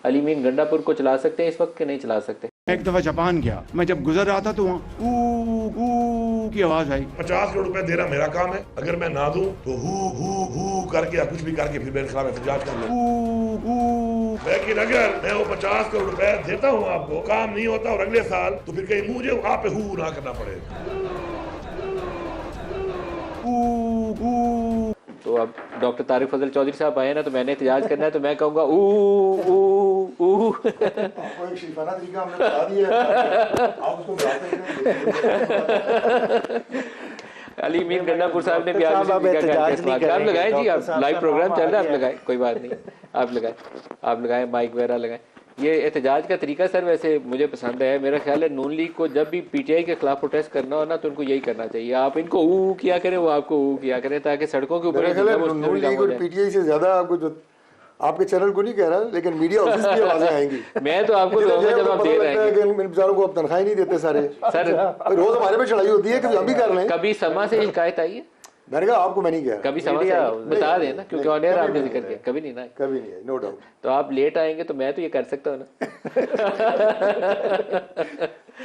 Ali mean Gandapur को चला सकते हैं इस वक्त कि नहीं चला सकते? एक दफा जापान गया, मैं जब गुजर रहा था तो वहाँ ऊ की आवाज आई। 50 करोड़ रुपए देना मेरा काम है, अगर मैं ना दूं तो हु करके या कुछ भी करके फिर मेरे खिलाफ एहतजाज कर लूं। लेकिन अगर मैं वो 50 करोड़ रुपए देता हूँ आपको, काम नहीं होता और अगले साल, तो फिर कहीं मुझे आप पे हु ना करना पड़ेगा। तो अब डॉक्टर तारिक फजल चौधरी साहब आए ना, तो मैंने एहतजाज करना है तो मैं कहूँगा ऊ ऊ। आपको एक शिफाना तरीका हमने बता दिया है, आप उसको अली मीन गंडापुर साहब ने भी आप लगाए जी, आप लाइव प्रोग्राम चल रहा है, आप लगाए, कोई बात नहीं, आप लगाए माइक वगैरह लगाए। ये एहतजाज का तरीका सर वैसे मुझे पसंद है। मेरा ख्याल है नून लीग को जब भी पीटीआई के खिलाफ प्रोटेस्ट करना हो ना, तो उनको यही करना चाहिए, आप इनको ऊ किया करें, वो आपको ऊ किया करें, ताकि सड़कों के ऊपर नून लीग और पीटीआई से ज्यादा आपको जो आपके चैनल को नहीं कह रहा, लेकिन मीडिया ऑफिस की आवाजें आएंगी। मैं तो आपको जब आप दे रहे हैं इन बेचारों को अब तनख्वाही नहीं देते सारे सर, रोज हमारे पे चढ़ाई होती है कि हम भी कर लें। कभी समा से शिकायत आई है? मैंने कहा आपको मैं नहीं कह रहा, कभी समा से बता दें ना, क्योंकि ऑन एयर आपने जिक्र किया, कभी नहीं ना, कभी नहीं है, नो डाउट। तो आप लेट आएंगे तो मैं तो ये कर सकता हूँ ना।